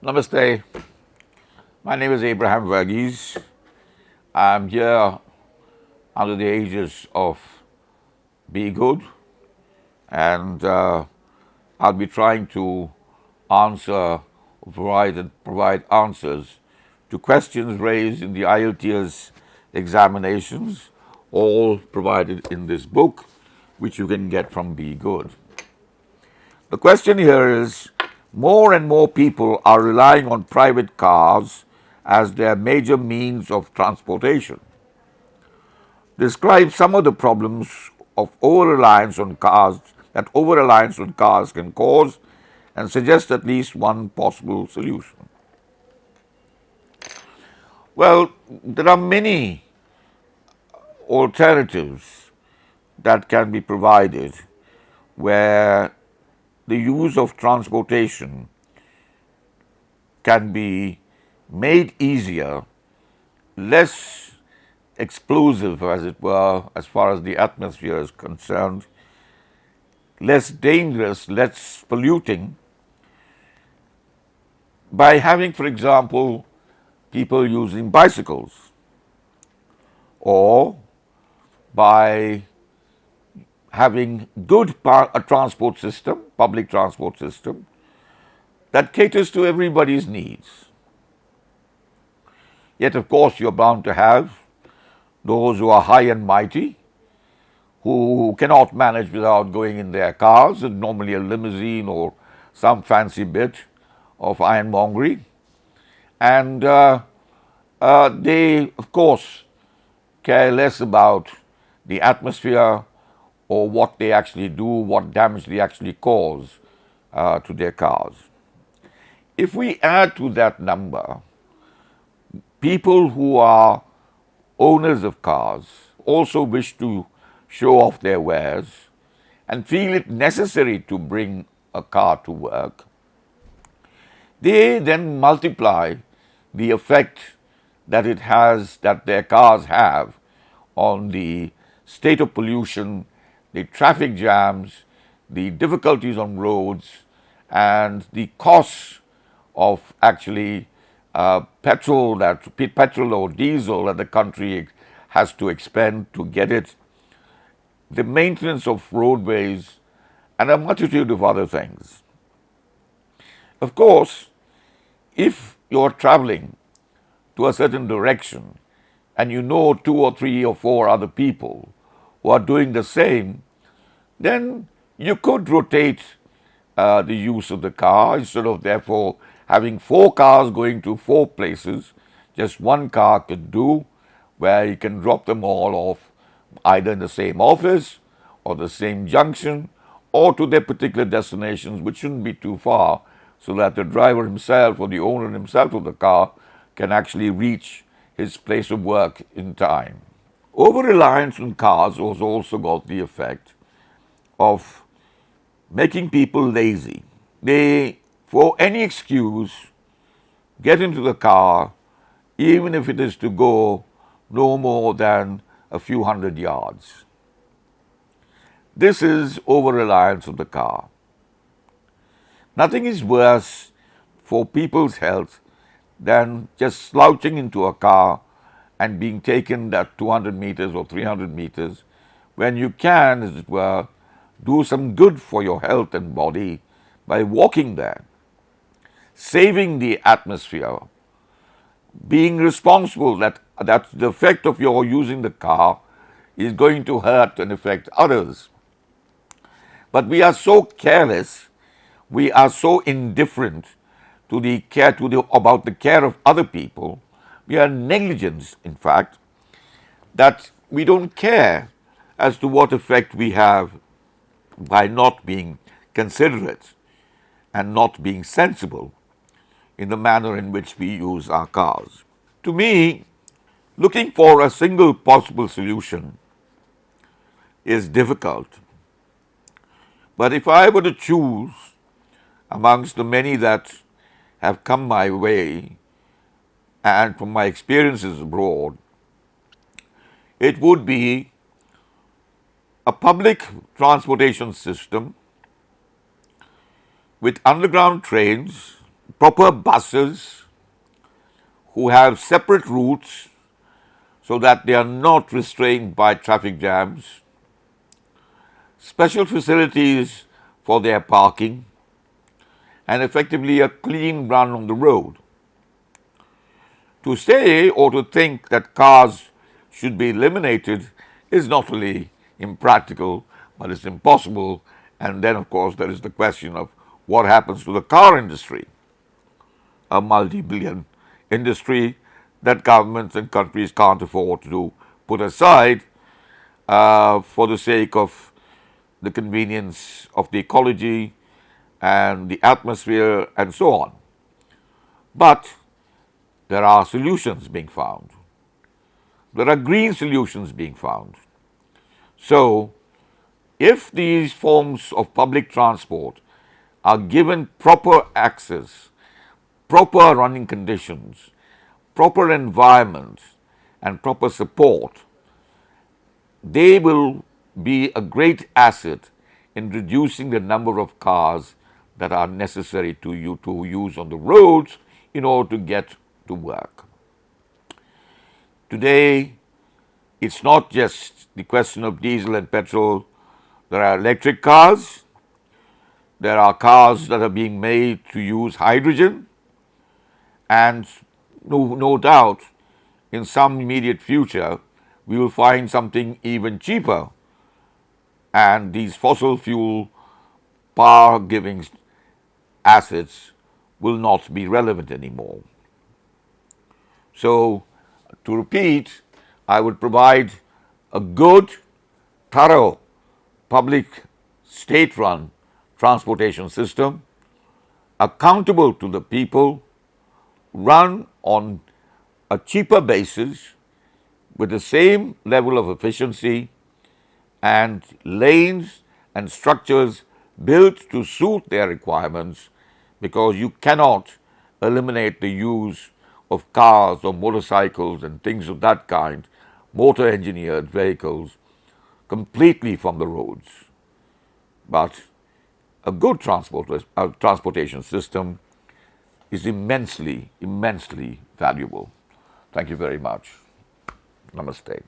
Namaste. My name is Abraham Varghese. I'm here under the aegis of B-GHUD, and I'll be trying to provide answers to questions raised in the IELTS examinations, all provided in this book, which you can get from B-GHUD. The question here is, more and more people are relying on private cars as their major means of transportation. Describe some of the problems of over-reliance on cars can cause, and suggest at least one possible solution. Well, there are many alternatives that can be provided where the use of transportation can be made easier, less explosive, as it were, as far as the atmosphere is concerned, less dangerous, less polluting, by having, for example, people using bicycles, or by having good transport system, public transport system, that caters to everybody's needs. Yet, of course, you're bound to have those who are high and mighty, who cannot manage without going in their cars, and normally a limousine or some fancy bit of ironmongery. And they, of course, care less about the atmosphere or what they actually do, what damage they actually cause to their cars. If we add to that number people who are owners of cars, also wish to show off their wares and feel it necessary to bring a car to work, they then multiply the effect that their cars have on the state of pollution, the traffic jams, the difficulties on roads, and the costs of actually petrol or diesel that the country has to expend to get it, the maintenance of roadways, and a multitude of other things. Of course, if you're traveling to a certain direction and you know 2 or 3 or 4 other people who are doing the same, then you could rotate the use of the car instead of therefore having 4 cars going to 4 places. Just one car could do, where you can drop them all off either in the same office or the same junction or to their particular destinations, which shouldn't be too far, so that the driver himself or the owner himself of the car can actually reach his place of work in time. Over-reliance on cars has also got the effect of making people lazy. They, for any excuse, get into the car, even if it is to go no more than a few hundred yards. This is over-reliance on the car. Nothing is worse for people's health than just slouching into a car and being taken that 200 meters or 300 meters, when you can, as it were, do some good for your health and body by walking there, saving the atmosphere, being responsible that the effect of your using the car is going to hurt and affect others. But we are so careless, we are so indifferent about the care of other people, we are negligent, in fact, that we don't care as to what effect we have by not being considerate and not being sensible in the manner in which we use our cars. To me, looking for a single possible solution is difficult. But if I were to choose amongst the many that have come my way and from my experiences abroad, it would be a public transportation system with underground trains proper buses who have separate routes so that they are not restrained by traffic jams, special facilities for their parking, and effectively a clean run on the road. To say or to think that cars should be eliminated is not only impractical, but it's impossible. And then, of course, there is the question of what happens to the car industry, a multi-billion industry that governments and countries can't afford to put aside for the sake of the convenience of the ecology and the atmosphere and so on. But there are solutions being found. There are green solutions being found. So, if these forms of public transport are given proper access, proper running conditions, proper environment, and proper support, they will be a great asset in reducing the number of cars that are necessary to use on the roads in order to get to work. Today, it's not just the question of diesel and petrol. There are electric cars. There are cars that are being made to use hydrogen. And no doubt, in some immediate future, we will find something even cheaper. And these fossil fuel power-giving assets will not be relevant anymore. So, to repeat, I would provide a good, thorough, public, state-run transportation system, accountable to the people, run on a cheaper basis with the same level of efficiency, and lanes and structures built to suit their requirements, because you cannot eliminate the use of cars or motorcycles and things of that kind, motor engineered vehicles, completely from the roads. But a good transportation system is immensely, immensely valuable. Thank you very much. Namaste.